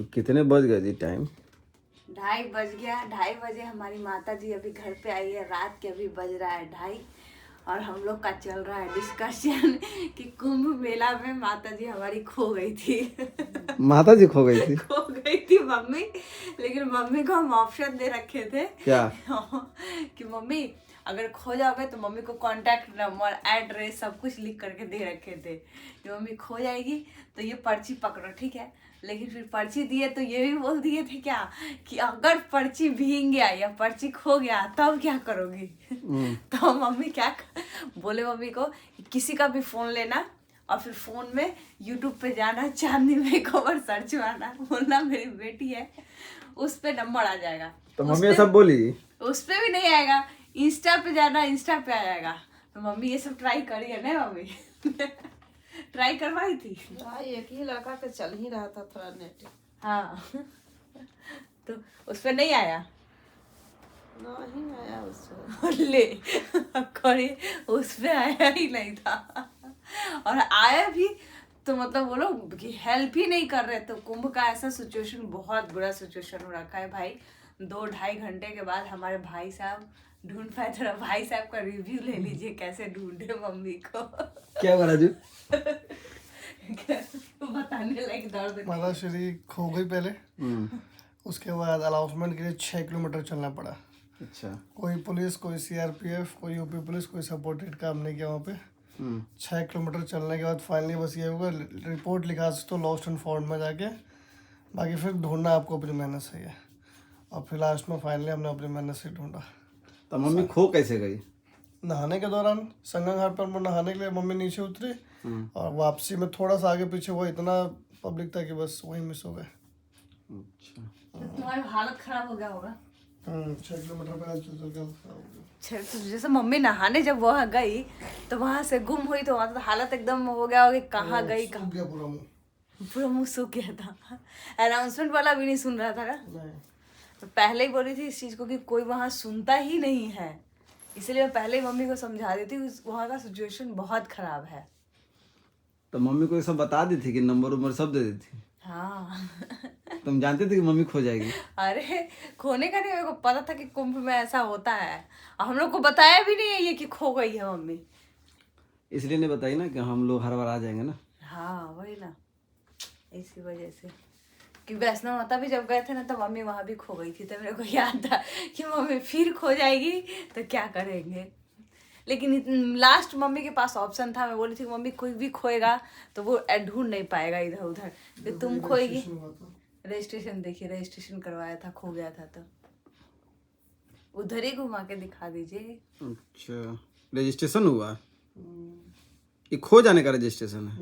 कितने बज गए जी टाइम? 2:30 बज गया। 2:30 बजे हमारी माता जी अभी घर पे आई है। रात के अभी बज रहा है 2:30 और हम लोग का चल रहा है डिस्कशन कि कुंभ मेला में माता जी हमारी खो गई थी। माता जी खो गई थी? खो गई थी मम्मी। लेकिन मम्मी को हम ऑप्शन दे रखे थे क्या? कि मम्मी अगर खो जाओगे तो मम्मी को कांटेक्ट नंबर एड्रेस सब कुछ लिख करके दे रखे थे कि मम्मी खो जाएगी तो ये पर्ची पकड़ो, ठीक है। लेकिन फिर पर्ची दिए तो ये भी बोल दिए थे क्या कि अगर पर्ची भीग गया या पर्ची खो गया तब क्या करोगी? तो मम्मी क्या बोले मम्मी को कि किसी का भी फोन लेना और फिर फोन में यूट्यूब पे जाना, चांदनी मेकओवर सर्च मारना, बोलना मेरी बेटी है, उस पे नंबर आ जाएगा। तो मम्मी ये सब बोली? उस पे भी नहीं आएगा, इंस्टा पे जाना, इंस्टा पे आ जाएगा। तो मम्मी ये सब ट्राई करी है ना मम्मी? ट्राई करवाई थी। हाँ, एक ही लड़का के चल ही रहा था थोड़ा नेट। हाँ तो उस पे नहीं आया। नहीं आया उसको। ले करी उस पे आया ही नहीं था। और आया भी तो मतलब वो लोग हेल्प ही नहीं कर रहे। तो कुंभ का ऐसा सिचुएशन, बहुत बुरा सिचुएशन हो रखा है भाई। 2-2.5 घंटे के बाद हमारे भाई साहब ढूंढ पाए। थोड़ा भाई साहब का रिव्यू ले लीजिए कैसे ढूंढे मम्मी को। क्या बोला जी? बताने लगे दर्द। माता श्री खो गई पहले, उसके बाद अनाउंसमेंट के लिए 6 किलोमीटर चलना पड़ा। अच्छा। कोई पुलिस, कोई सीआरपीएफ, कोई यूपी पुलिस, कोई सपोर्टेड काम नहीं किया वहाँ पे। 6 किलोमीटर चलने के बाद फाइनली बस ये होगा रिपोर्ट लिखा तो लॉस्ट एंड फाउंड में जाके, बाकी फिर ढूंढना आपको अपनी मेहनत से है। और फिर लास्ट में फाइनली हमने अपनी मेहनत से ढूंढा। तो मम्मी खो कैसे गई? नहाने के दौरान संगम घाट पर नहाने के लिए मम्मी नीचे उतरी और वापसी में थोड़ा सा आगे पीछे हुआ, इतना पब्लिक था कि बस वही मिस हो गए। अच्छा। तुम्हारी हालत खराब हो गया होगा। 6 किलोमीटर पैदल चल चल के हालत खराब हो गई। तो जैसे मम्मी नहाने जब वहाँ गई तो वहां से गुम हुई तो वहाँ तो हालत एकदम हो गया होगा, कहाँ गई सूख गया पूरा मुंह। पूरा मुंह सूख गया था। अनाउंसमेंट वाला भी नहीं सुन रहा था ना। नहीं, तो पहले ही बोली थी इस चीज को कि कोई वहाँ सुनता ही नहीं है, इसलिए मैं पहले ही मम्मी को समझा देती हूँ वहाँ का सिचुएशन बहुत खराब है। तो मम्मी को ये सब बता दी थी कि नंबर उम्र सब दे दी थी? हाँ तुम जानते थे कि मम्मी खो जाएगी? अरे खोने का नहीं, मेरे को पता था कि कुंभ में ऐसा होता है और हम लोग को बताया भी नहीं है ये कि खो गई है मम्मी। इसलिए नहीं बताई ना कि हम लोग हर बार आ जाएंगे ना। हाँ वही ना, इसी वजह से कि वैष्णो माता भी जब गए थे ना तो मम्मी वहाँ भी खो गई थी। तो मेरे को याद था कि मम्मी फिर खो जाएगी तो क्या करेंगे। लेकिन लास्ट मम्मी के पास ऑप्शन था। मैं बोली थी मम्मी कोई भी खोएगा तो वो ढूंढ नहीं पाएगा इधर उधर, फिर तुम खोएगी। रजिस्ट्रेशन देखिए, रजिस्ट्रेशन करवाया था, खो गया था तो उधर ही घुमा के दिखा दीजिए। अच्छा, रजिस्ट्रेशन हुआ? ये खो जाने का रजिस्ट्रेशन है?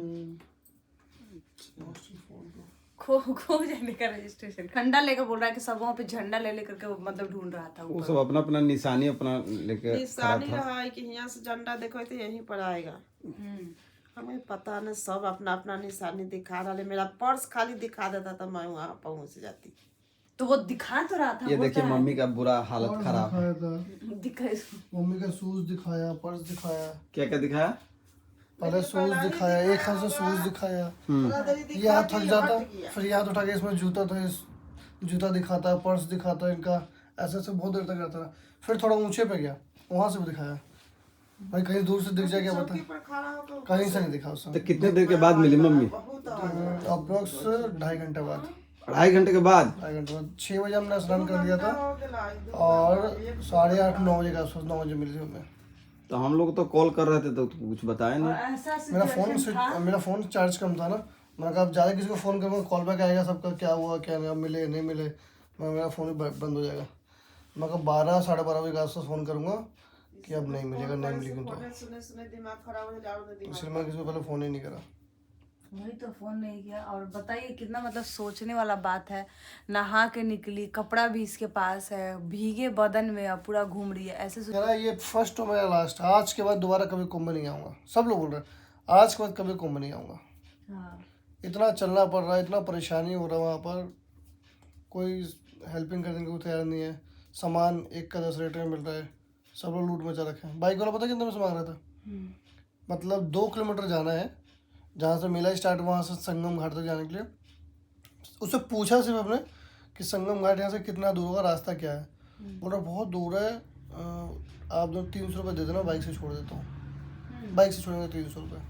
खो जाने का रजिस्ट्रेशन। झंडा लेकर बोल रहा है कि सब वहाँ पे झंडा ले लेकर के मतलब ढूंढ रहा था। वो सब अपना अपना निशानी अपना लेके निशानी रहा है कि यहाँ से झंडा देखो तो यहीं पर आएगा। हमें पता नहीं, सब अपना अपना निशानी दिखा रहा है। मेरा पर्स खाली दिखा देता था, मैं वहाँ पहुँच जाती। तो वो दिखा तो रहा था। ये देखिए मम्मी का बुरा हालत खराब है। मम्मी का शूज दिखाया, पर्स दिखाया। क्या क्या दिखाया? पहले शूज दिखाया, एक हाथ से शूज दिखाया, ये हाथ थक जाता, फिर ये हाथ उठा के इसमें जूता था, इस जूता दिखाता, पर्स दिखाता इनका, ऐसे ऐसे बहुत देर तक रहता था। फिर थोड़ा ऊंचे पे गया, वहां से भी दिखाया। भाई कहीं दूर से दिख जाए क्या पता, कहीं से नहीं दिखा उस तो कितने देर के बाद मिली मम्मी? अप्रोक्स 2.5 घंटे बाद। 2.5 घंटे के बाद? 2.5 घंटे बाद 6 बजे हमने स्नान कर लिया था और 8:30-9 बजे के आसपास 9 बजे मिली थी हमें। तो हम लोग तो कॉल कर रहे थे तो कुछ बताया नहीं। मेरा फोन चार्ज कम था ना। मैंने कहा अब ज़्यादा किसी को फ़ोन करूँगा कॉल बैक आएगा सबका, क्या हुआ क्या नहीं, अब मिले नहीं मिले, मेरा फ़ोन ही बंद हो जाएगा। मैं कहा 12-12:30 बजे के आसपास फ़ोन करूँगा कि अब नहीं मिलेगा, नहीं मिलेगी तो इसलिए मैं किसी को पहले फ़ोन ही नहीं करा। वही तो फोन नहीं किया। और बताइए कितना मतलब सोचने वाला बात है। नहा के निकली, कपड़ा भी इसके पास है, भीगे बदन में अब पूरा घूम रही है ऐसे कह रहा है ये फर्स्ट और मेरा लास्ट, आज के बाद दोबारा कभी कुंभ नहीं आऊँगा। सब लोग बोल रहे हैं आज के बाद कभी कुंभ नहीं आऊँगा। हाँ। इतना चलना पड़ रहा है, इतना परेशानी हो रहा है वहाँ पर, कोई हेल्पिंग करने को तैयार नहीं है। सामान 1 का 10 रेट में मिल रहा है, सब लोग लूट मचा रखे हैं। बाइक वाला पता कितने में से मांग रहा था? मतलब 2 किलोमीटर जाना है, जहाँ से मेला स्टार्ट वहाँ से संगम घाट तक जाने के लिए उससे पूछा सिर्फ हमने कि संगम घाट यहाँ से कितना दूर होगा, रास्ता क्या है। बोला बहुत दूर है, आप लोग 300 रुपये दे देना, बाइक से छोड़ देता हूँ। बाइक से छोड़ेंगे 300 रुपये,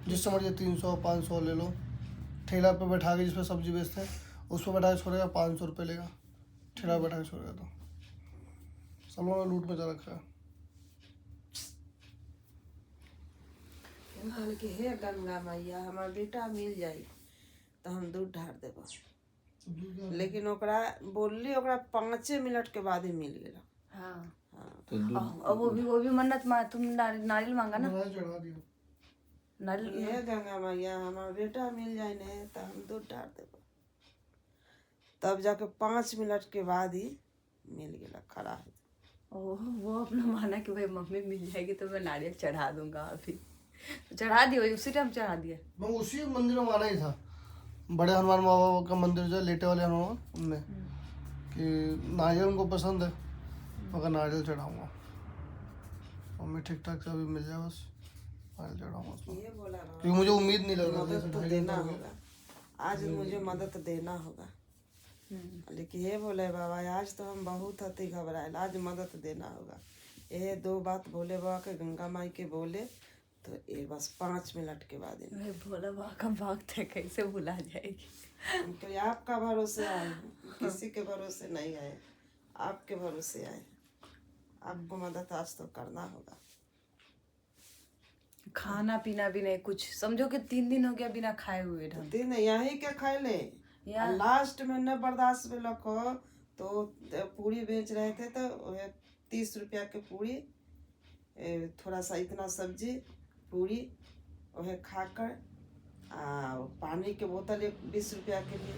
जिस समझ 300 500 ले लो। ठेला पे बैठा के जिसपे सब्जी बेचते हैं उस पर बैठा के छोड़ेगा 500 रुपये लेगा, ठेला पे बैठा के छोड़ेगा। तो सब लोगों ने लूट मचा रखा है। बोल के हे गंगा मैया हमार बेटा मिल जाई तो हम दूध ढार देब, लेकिन ओकरा बोलली ओकरा 5 मिनट के बाद ही मिल गेला। हाँ तो दूध और वो भी मन्नत तुम नारियल मांगा ना, चढ़ा दिया। नारियल। हे गंगा मैया हमार बेटा मिल जाए ने तो हम दूध ढार देब। तब जाके 5 मिनट के बाद ही मिल गेला खड़ा है। वो अपना माना कि भाई मम्मी मिल जाएगी तो मैं नारियल चढ़ा दूंगा अभी, तो चढ़ा दिया, उसी टाइम चढ़ा दिया। मैं उसी मंदिर में माना ही था, बड़े हनुमान बाबा का मंदिर जो है, लेटे वाले हनुमान, उनमें कि नारियल उनको पसंद है, मगर नारियल चढ़ाऊँगा। और मैं ठीक ठाक से अभी मिल जाए बस नारियल चढ़ाऊँगा उसको, ये बोला बाबा, क्योंकि मुझे उम्मीद नहीं लग रहा था। मदद तो देना होगा, आज मुझे मदद देना होगा। लेकिन ये बोले बाबा आज तो हम बहुत अति घबराए, आज मदद देना होगा। ये 2 बात भोले बाबा के गंगा माई के बोले तो ये बस 5 मिनट के बाद ही। भाई भोला बाबा का भक्त है, कैसे भुला जाएगी। क्योंकि आपका भरोसे आए हैं, किसी के भरोसे नहीं आए, आपके भरोसे आए। आपको मदद आज तो करना होगा। खाना पीना भी नहीं कुछ, समझो कि 3 दिन हो गया बिना खाए हुए ढंग। दिन यही के खाए ले, लास्ट में न बर्दाश्त में लको तो पूरी बेच रहे थे तो 30 रुपया के पूरी, थोड़ा सा इतना सब्जी पूरी वह खाकर पानी के बोतल 20 रुपया के लिए,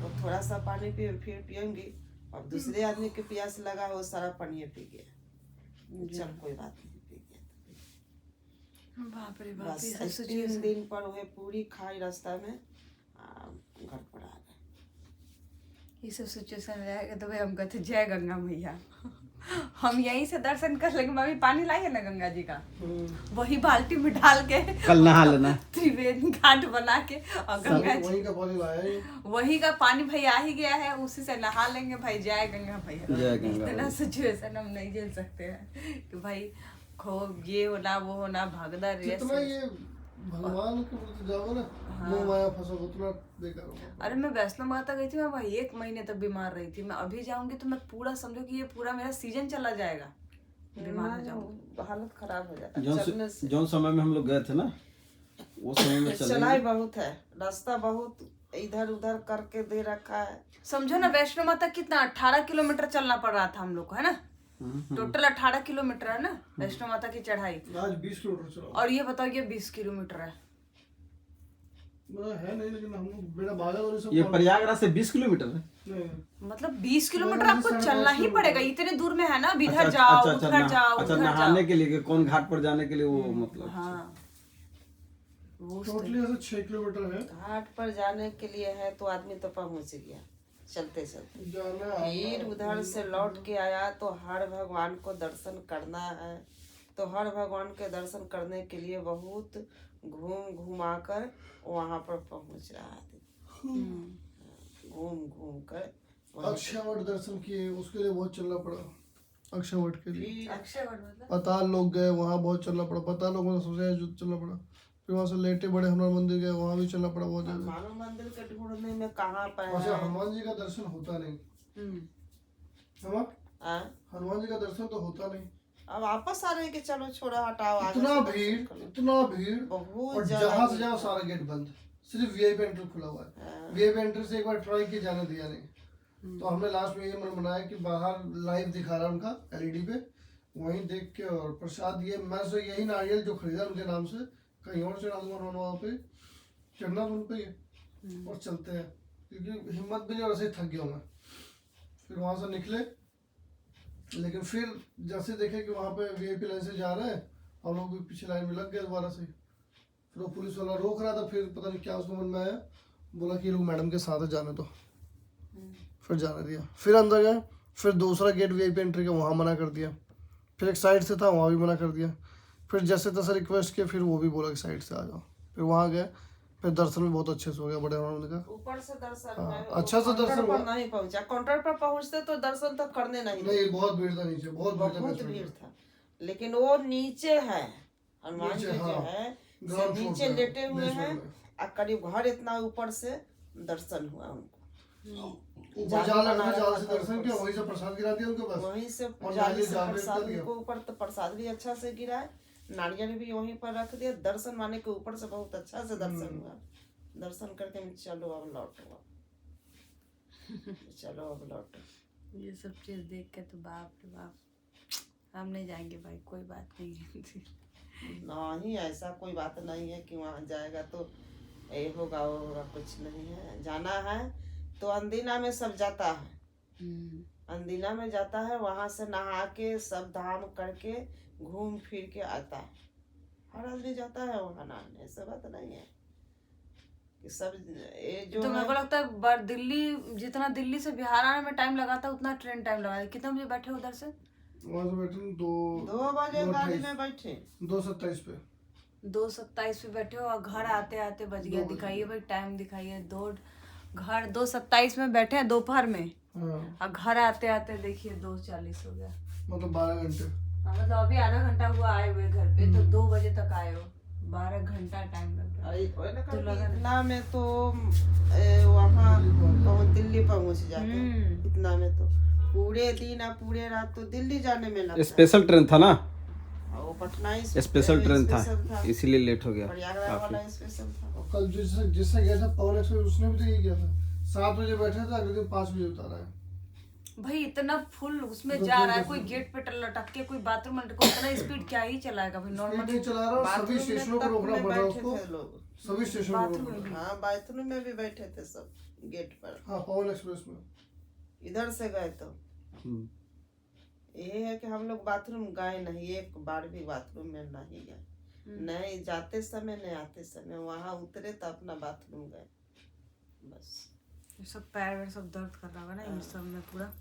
और थोड़ा सा पानी पी फिर पियेंगी। और दूसरे आदमी के प्यास लगा वो सारा पानी पी गया, चल कोई बात नहीं, पी गया। बाप रे बाप, बस ये सब 3 सिचुएशन। दिन पर वह पूरी खाई रास्ता में घर पर आ गए। ये सब सिचुएशन रहेगा तो भाई हम कहते जय गंगा मैया। हम यहीं से दर्शन कर लेंगे। मम्मी पानी लाई है ना गंगा जी का, वही बाल्टी में डाल के कल नहा लेना। त्रिवेणी घाट बना के और गंगा जी वहीं का पानी लाया है। वही का पानी भाई आ ही गया है, उसी से नहा लेंगे भाई। जय गंगा भैया। जय गंगा इतना सिचुएशन हम नहीं झेल सकते हैं कि भाई खो ये होना वो होना भागदा रेस। जितना ये भगवान के प्रति जाओगे ना, मोह माया फंसो उतना बेकार होगा। अरे मैं वैष्णो माता गई थी, मैं वही 1 महीने तक बीमार रही थी। मैं अभी जाऊंगी तो मैं पूरा समझो कि ये पूरा मेरा सीजन चला जाएगा, बीमार हो जाऊंगी। हालत खराब हो जाता है चलने से। जौन समय में हम लोग गए थे ना, वो समय में चलाई बहुत है, रास्ता बहुत इधर उधर करके दे रखा है। समझो ना वैष्णो माता कितना 18 किलोमीटर चलना पड़ रहा था हम लोग को, है ना। टोटल 18 किलोमीटर है ना वैष्णो माता की चढ़ाई। आज 20 किलोमीटर चला और ये बताओ ये 20 किलोमीटर है। है नहीं, लेकिन हम लोग बिना भागा और सब ये प्रयागराज से 20 किलोमीटर है। नहीं। मतलब 20 किलोमीटर आपको चलना ही पड़ेगा, इतने दूर में है ना। इधर अच्छा, जाओ अच्छा, अच्छा, उधर जाओ अच्छा, उधर नहाने जाओ। के लिए कौन घाट पर जाने के लिए वो मतलब। हाँ वो टोटली ऐसे 6 किलोमीटर है घाट पर जाने के लिए है तो आदमी तो पहुंच गया चलते चलते। जाना। फिर उधर से लौट के आया तो हर भगवान को दर्शन करना है, तो हर भगवान के दर्शन करने के लिए बहुत घूम घुमा कर वहाँ पर पहुँच रहा था। घूम घूम कर अक्षयवट दर्शन किए, उसके लिए बहुत चलना पड़ा। अक्षयवट के लिए अक्षयवट मतलब पताल लोग गए, वहाँ बहुत चलना पड़ा। पताल लोग सोचा चलना पड़ा। फिर वहाँ से लेटे बड़े हनुमान मंदिर गए, वहाँ भी चलना पड़ा बहुत ज्यादा। मानव मंदिर के ढूंढने में कहाँ पर वैसे है। हनुमान जी का दर्शन होता नहीं। हाँ? हनुमान जी का दर्शन तो होता नहीं। अब वापस आ रहे कि चलो छोड़ा हटाओ आगे इतना से दर्शन भीड़, कर लो। इतना भीड़, बहुत और ज्यादा जहाँ से भीड़। जाओ सारा गेट बंद, सिर्फ वीआईपी एंट्री खुला हुआ है। वीआईपी एंट्री से एक बार ट्राई किया, जाने दिया नहीं। तो हमने लास्ट में ये मन बनाया कि बाहर लाइव दिखा रहा उनका एलईडी पे, वहीं देख के और प्रसाद ये मैं से यही नारियल जो खरीदा उनके नाम से कहीं और चढ़ा दूंगा वहाँ पे, चढ़ना तो उन पे ही है। और चलते हैं क्योंकि हिम्मत भी नहीं और ऐसे ही थक गया मैं। फिर वहाँ से निकले, लेकिन फिर जैसे देखे कि वहाँ पे वीआईपी लाइन से जा रहे हैं, हम लोग भी पीछे लाइन में लग गए दोबारा से। फिर वो पुलिस वाला रोक रहा था, फिर पता नहीं क्या उसको मन में आया, बोला कि ये लोग मैडम के साथ जाने दो। फिर जाने दिया, फिर अंदर गए। फिर दूसरा गेट वीआईपी एंट्री का वहाँ मना कर दिया। फिर एक साइड से था, वहाँ भी मना कर दिया। फिर जैसे तैसे रिक्वेस्ट किया, फिर वो भी बोला कि साइड से आ जाओ। फिर वहाँ गए, फिर दर्शन भी बहुत अच्छे से हो गया, बड़े आनंद का। ऊपर से दर्शन हाँ, है, अच्छा से काउंटर दर्शन पर हुआ। नहीं पहुंचा, काउंटर पर पहुंचते तो दर्शन तो करने नहीं नहीं बहुत भीड़ था नीचे, बहुत भीड़ था बहुत बेसमेंट भीड़ में। था, लेकिन वो नीचे है, हनुमान जी नीचे, जो हाँ। है ग्राउंड से फ्लोर नीचे पे, लेटे हुए बेसमेंट हैं, में। और करीब घर इतना ऊपर से दर्शन हुआ उनको। ऊपर जाल रखा, जाल से दर्शन किया, वहीं से प्रसाद गिरा दिया उनके पास। वहीं से और जाली नाली से जाल में प्रसाद कर दिया। उनको ऊपर, तो प्रसाद भी अच्छा से गिरा है, नारियल भी वहीं पर रख दिया, दर्शन माने के ऊपर से बहुत अच्छा से दर्शन हुआ। दर्शन करके हम चलो अब लौटो, चलो अब लौटो। ये सब चीज देख के तो बाप रे बाप, हम नहीं जाएंगे भाई, कोई बात नहीं है। नहीं ऐसा कोई बात नहीं है कि वहाँ जाएगा तो ये होगा वो होगा, कुछ नहीं है। जाना है तो अंदीना में सब जाता है, अंदीना में जाता है, वहां से नहा के सब धाम करके घूम फिर के आता है। हर आदमी जाता है वहाँ नहाने, ऐसा बात नहीं है कि सब ये जो तो मेरे को लगता है दिल्ली, जितना दिल्ली से बिहार आने में टाइम लगा था उतना ट्रेन टाइम लगा। कितने बजे बैठे उधर से? वहाँ से बैठे 2 बजे गाड़ी में बैठे, 2:27 पे। 2:27 पे बैठे हो और घर आते आते बज गया। दिखाइए भाई टाइम दिखाइए। घर 2:27 में बैठे हैं दोपहर में, हाँ, और घर आते आते देखिए 2:40 हो गया। मतलब 12 घंटे। हाँ, मतलब अभी आधा घंटा हुआ आए हुए घर पे, तो 2 बजे तक आए हो, 12 घंटा टाइम लग रहा है। तो इतना में तो वहाँ दिल्ली पहुँच जाते, इतना में तो पूरे दिन और पूरे रात तो दिल्ली जाने में लगता है। स्पेशल ट्रेन था ना, वो पटना ही स्पेशल ट्रेन था, स्पेशल इसीलिए लेट हो गया प्रयागराज काफी। वाला स्पेशल था। और कल जिससे गया था पवन एक्सप्रेस, उसने भी तो यही किया था, 7 बजे बैठे थे, अगले दिन 5 बजे उतारा है। भाई इतना फुल उसमें जा रहा है, कोई गेट पे लटक के, कोई बाथरूम में को, इतना स्पीड क्या ही चलाएगा भाई। नॉर्मली नॉर्मली चला रहा और सभी बाथरूम में स्टेशनों पर तक रोकना में पड़ रहा बैठे उसको, थे लोग। सभी स्टेशनों पर रोकना पड़ रहा। हाँ बाथरूम में भी बैठे थे सब गेट पर, हाँ पवन एक्सप्रेस में। इधर से गए तो हम्म। ये है कि हम लोग बाथरूम गए नहीं, एक बार भी बाथरूम में नहीं गए, नहीं जाते समय नहीं आते समय, वहां उतरे तो अपना बाथरूम गए बस। सब पैर वैर सब दर्द कर रहा होगा ना इन सब में पूरा।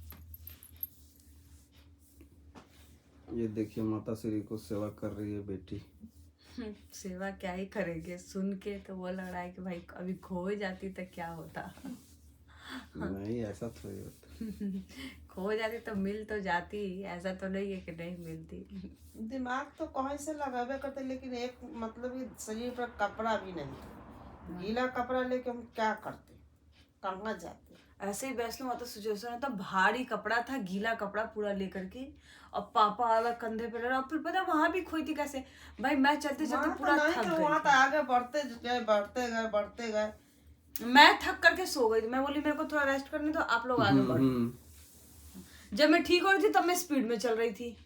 ये देखिए माता श्री को सेवा कर रही है बेटी। सेवा क्या ही करेंगे, सुन के तो वो लग रहा है कि भाई अभी खो ही जाती तो क्या होता। नहीं ऐसा थोड़ी होता। खो जाती तो मिल तो जाती, ऐसा तो नहीं है कि नहीं मिलती। दिमाग तो कहीं से लगावे करते, लेकिन एक मतलब कि शरीर पर कपड़ा भी नहीं, गीला कपड़ा लेके हम क्या करते, कहाँ जाते। ऐसे ही वैष्णो माता सिचुएशन था, भारी कपड़ा था, गीला कपड़ा पूरा लेकर के, और पापा अलग कंधे पे रहा। फिर पता वहां भी खोई थी कैसे भाई, मैं चलते चलते पूरा थक गई। वहाँ तो आगे बढ़ते गए बढ़ते गए बढ़ते गए, मैं थक करके सो गई थी। मैं बोली मेरे को थोड़ा रेस्ट करने दो, आप लोग आगे बढ़ो। जब मैं ठीक हो रही थी तब मैं स्पीड में चल रही थी।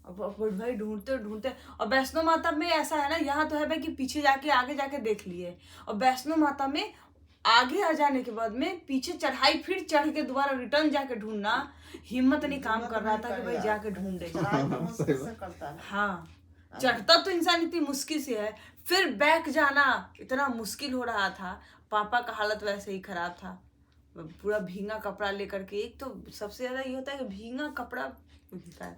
अब भाई ढूंढते ढूंढते, और वैष्णो माता में ऐसा है ना, यहाँ तो है भाई कि पीछे जाके आगे जाके देख लिए, और वैष्णो माता में आगे आ जाने के बाद में पीछे चढ़ाई फिर चढ़ के दोबारा रिटर्न जाके ढूंढना, हिम्मत नहीं काम कर रहा था कि भाई जाके ढूंढे। चढ़ाई तो मुश्किल से करता है। हाँ, चढ़ता तो इंसान इतनी मुश्किल से है, फिर बैक जाना इतना मुश्किल हो रहा था। पापा का हालत वैसे ही खराब था, पूरा भींगा कपड़ा लेकर के। एक तो सबसे ज्यादा ये होता है कि भींगा कपड़ा होता है।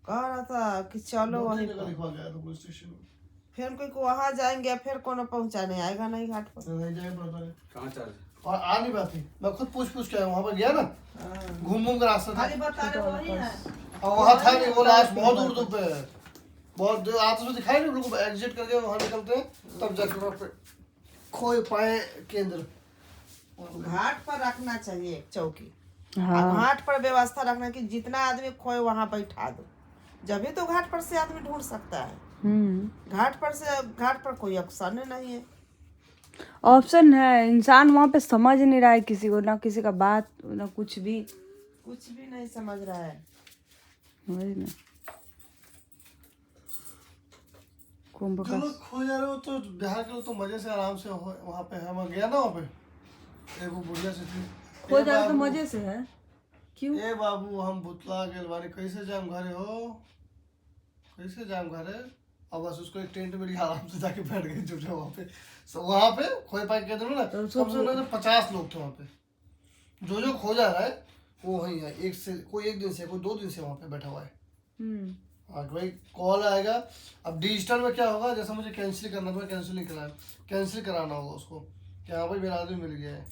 कह रहा था कि चलो वहीं पर, लिखवा गया था पुलिस स्टेशन में। फिर कोई को वहाँ जाएंगे, फिर कोनो पहुँचाने आएगा नहीं घाट पर। नहीं जाए पड़ता है कहाँ चार्ज और आ नहीं पाती। मैं खुद पूछ के आया, वहाँ पर गया ना, घूम घूम कर रास्ता था, खाली बता रहे वही है। और वहाँ था नहीं, वो लास्ट बहुत दूर दूर पे है, बहुत दूर। आज तो दिखाई नहीं, लोग एग्जिट करके वहाँ निकलते हैं तब जाकर वहाँ पे खोए पाए केंद्र। घाट पर रखना चाहिए एक चौकी। हाँ। घाट पर व्यवस्था रखना कि जितना आदमी खोए वहाँ बैठा दो, जब भी तो घाट पर से आदमी ढूंढ सकता है। घाट पर कोई ऑप्शन नहीं है। ऑप्शन है, इंसान वहाँ पे समझ नहीं रहा है किसी को, ना किसी का बात, ना कुछ भी नहीं समझ रहा है। वही ना। कुंभ का जो लोग खो जा रहे हो तो बिहार के लोग तो मजे से आराम से वहाँ पे है। मैं गया ना वहाँ पे, एक वो बुढ़िया से थी, खो जा रहा तो मजे से है। क्यों? ए बाबू हम भुतला गेल बारे, कैसे जाम घरे हो, कैसे जाम घरे। और बस उसको एक टेंट में आराम से जाके बैठ गए चुपचाप वहाँ पे। वहाँ पे खोए पाए के अंदर ना कम से कम 50 लोग थे वहाँ पे। जो खो जा रहा है वो वही है, कोई एक दिन से, कोई 2 दिन से वहाँ पे बैठा हुआ है। हाँ कि भाई कॉल आएगा। अब डिजिटल में क्या होगा, जैसे मुझे कैंसिल करना था, कैंसिल नहीं कराया, कैंसिल कराना होगा उसको कि हाँ भाई मेरा आदमी मिल गया है,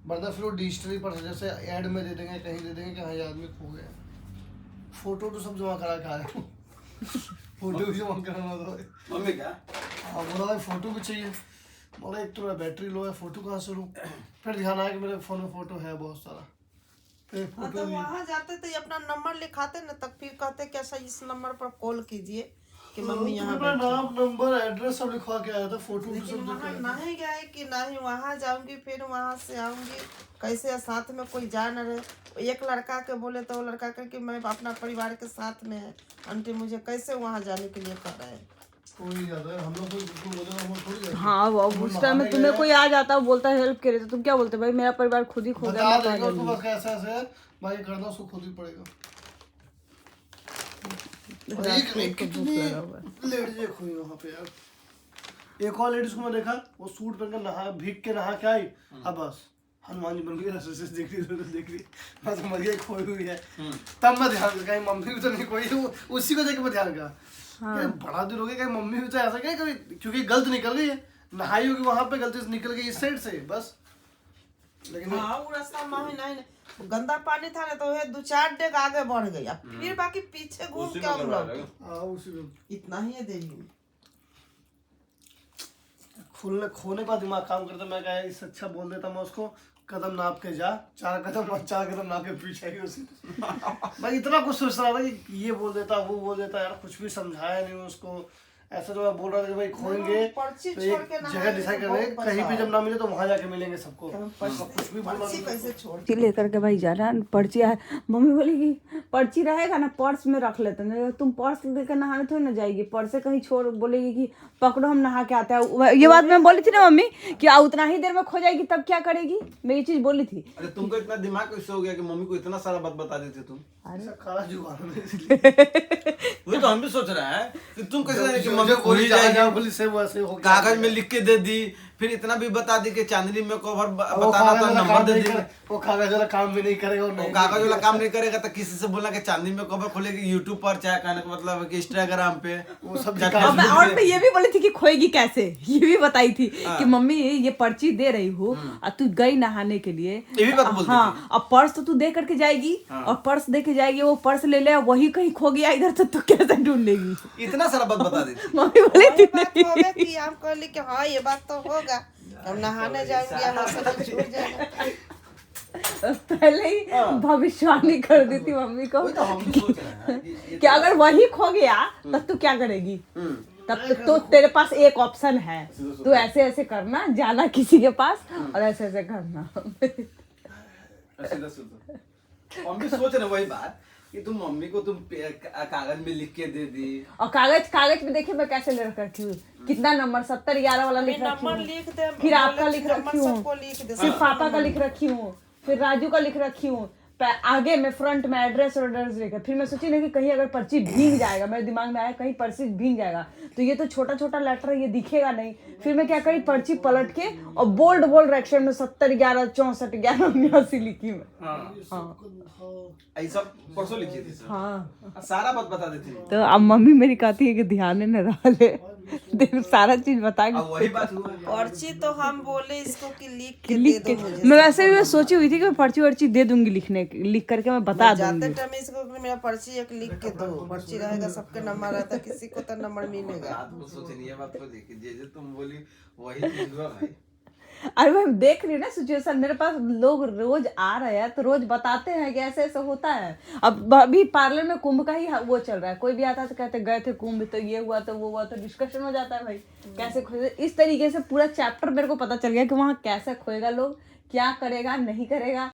वरना फिर वो डिजिटली पर जैसे ऐड में दे देंगे, कहीं दे देंगे कि हाँ ये आदमी खो गया है। फोटो तो सब जमा करा के आया हूँ फोटो भी जमा कराना था भाई। मम्मी क्या हाँ बोला भाई फोटो भी चाहिए, बोला एक तो मेरा बैटरी लो है, फोटो कहाँ से लूँ। फिर ध्यान आया कि मेरे फ़ोन में फ़ोटो है बहुत सारा, फिर हाँ फोटो तो भी। वहाँ जाते तो ये अपना नंबर लिखाते ना, तब फिर कहते कैसा इस नंबर पर कॉल कीजिए कि मम्मी यहाँ अपना बैठी है। नाम नंबर एड्रेस सब लिखवा के आया था, फोटो भी लेकिन सब वहाँ देखे। नहीं गए कि नहीं वहाँ जाऊंगी फिर वहाँ से आऊंगी, कैसे साथ में कोई जा न रहे। एक लड़का के बोले तो वो लड़का कहे कि मैं अपना परिवार के साथ में है आंटी, मुझे कैसे वहाँ जाने के लिए कह रहे हैं। कोई ज्यादा है, हम लोग को बोले हम लोग थोड़ी जाते। हाँ वो उस टाइम में तुम्हें कोई आ जाता बोलता हेल्प करे तो तुम क्या बोलते, भाई मेरा परिवार खुद ही खो गया, बता मैं कहाँ देंगे उसको जाऊंगी। बस कैसे ऐसे है भाई, करना उसको खुद ही पड़ेगा। और रात एक को उनको भूख लगा हुआ है। लेडीज हुई वहाँ पे यार, एक और लेडीज को मैं देखा, वो सूट पहन कर नहा भीग के नहा के आई, अब बस हनुमान जी बन गई, ऐसे देख रही बस समझ गई खोई हुई है। तब मैं ध्यान कहीं मम्मी भी तो नहीं खोई, उसी को देख के मैं ध्यान कहा यार बड़ा दिन हो गया, कहीं मम्मी भी तो ऐसा क्या कभी, क्योंकि गलत निकल गई है, नहाई होगी वहां पे, गलती से निकल गई इस साइड से बस। लेकिन हाँ वो रास्ता में नहीं गंदा पानी था ना, तो ये 2-4 डेग आगे बढ़ गया, फिर बाकी पीछे घूम के हम लौटे। हाँ उसी में इतना ही है देरी में। खोने का दिमाग काम करता, मैं कहा इससे अच्छा बोल देता मैं उसको कदम नाप के जा, 4 कदम नाप के पीछे ही उसी। मैं इतना कुछ सोच रहा था कि ये बोल देता वो बोल देता यार, कुछ भी समझाया नहीं उसको। ऐसा तो मैं बोल रहा था कि भाई खोएंगे पर्ची तो छोड़ एक के नहाएंगे जगह डिसाइड तो करेंगे, बहुत कहीं भी मजा जब ना मिले तो वहां जाके मिलेंगे सबको। कुछ भी बोलना पर्ची कैसे छोड़ पर्ची लेकर के भाई जाना, पर्ची है, मम्मी बोलेगी पर्ची रहेगा ना पर्स में रख लेते हैं, तुम पर्स लेकर नहाने थोड़ी ना जाएगी, पर्स से कहीं छोड़, बोलेगी कि पकड़ो हम नहा के आते हैं। ये बात मैं बोली थी ना मम्मी कि उतना ही देर में खो जाएगी तब क्या करेगी, मैं ये चीज बोली थी। अरे तुमको इतना दिमाग कैसे हो गया कि मम्मी को इतना सारा बात बता देते तुम? ऐसा खाना जुगाड़ में वही तो हम भी सोच रहे हैं कि तुम कैसे जाने कि मम्मी को ही जाएगी, बोली से वैसे हो गया। कागज में लिख के दे दी, फिर इतना भी बता दी कि चांदनी में कवर वो बताना कागज था, वाला नंबर काम दे नहीं दी। करे- वो कागज वाला काम भी नहीं करेगा और वो नहीं कागज वाला काम नहीं करेगा तो किसी से बोलना कि चांदनी में कवर खोलेगी यूट्यूब पर, चाहे कहने का मतलब है कि इंस्टाग्राम पे वो सब जाके और मैं ये भी बोली थी कि खोएगी कैसे, ये भी बताई थी कि मम्मी ये पर्ची दे रही हूँ और तू गई नहाने के लिए, ये भी बात बोलती हाँ अब पर्स तो तू दे करके जाएगी और पर्स दे के जाएगी, वो पर्स ले ले वही कहीं खो गया इधर तो तू कैसे ढूंढेगी। इतना सारा बात बता देती। मम्मी बोली थी बात हो गया कि हम कहली कि हाँ ये बात तो होगा, हम नहाने जाएंगे यहाँ सब छूट जाएगा। पहले ही भविष्यवाणी कर दी थी मम्मी को वही तो हम भी सोच रहे हैं कि कि अगर वही खो गया तब तू क्या करेगी, तब तो तेरे पास एक ऑप्शन है, तू ऐसे ऐसे करना, जाना किसी के पास और ऐसे ऐसे करना। हम भी सोच रहे हैं वही बात कि तुम मम्मी को तुम कागज में लिख के दे दी। और कागज में देखिए मैं कैसे लिख रखी हूँ, कितना नंबर 70-11 वाला लिख रखी नंबर हूँ, लिख दे, फिर आपका लिख नंबर रखी हूँ, सबको लिख दे। फिर पापा का लिख रखी हूँ, फिर राजू का लिख रखी हूँ, आगे में फ्रंट में एड्रेस और एड्रेस लिखा। फिर मैं सोची ना कि कहीं अगर पर्ची भीग जाएगा, मेरे दिमाग में आया कहीं पर्ची भीग जाएगा तो ये तो छोटा छोटा लेटर है, ये दिखेगा नहीं। फिर मैं क्या करी, पर्ची पलट के और बोल्ड अक्षर में 70-11 64-11 लिखी मैं। ऐसा परसों लिखी थी सर। हाँ सारा बात बता देती थी। तो अब मम्मी मेरी कहती है कि ध्यान न रहा ले, देख सारा चीज बता अब वही बात हुआ। पर्ची तो हम बोले इसको कि लिख के लिख दे के दो मुझे। मैं वैसे भी मैं सोची हुई थी कि मैं पर्ची वर्ची दे दूंगी, लिख करके मैं बता जाते दूंगी। टाइम इसको कि मेरा पर्ची एक लिख के दो, पर्ची रहेगा सबके नंबर रहता है, किसी को तो नंबर मिलेगा। रात को सोचे नहीं, ये बात को देखी जे तुम बोली वही चीज हुआ भाई। अरे मैं देख रही हूँ ना सिचुएशन, मेरे पास लोग रोज आ रहे हैं तो रोज बताते हैं कि ऐसे ऐसे होता है। अब अभी पार्लर में कुंभ का ही वो चल रहा है, कोई भी आता है तो कहते गए थे कुंभ तो ये हुआ तो वो हुआ, तो डिस्कशन हो जाता है भाई कैसे खोए। इस तरीके से पूरा चैप्टर मेरे को पता चल गया कि वहाँ कैसे खोएगा लोग, क्या करेगा नहीं करेगा,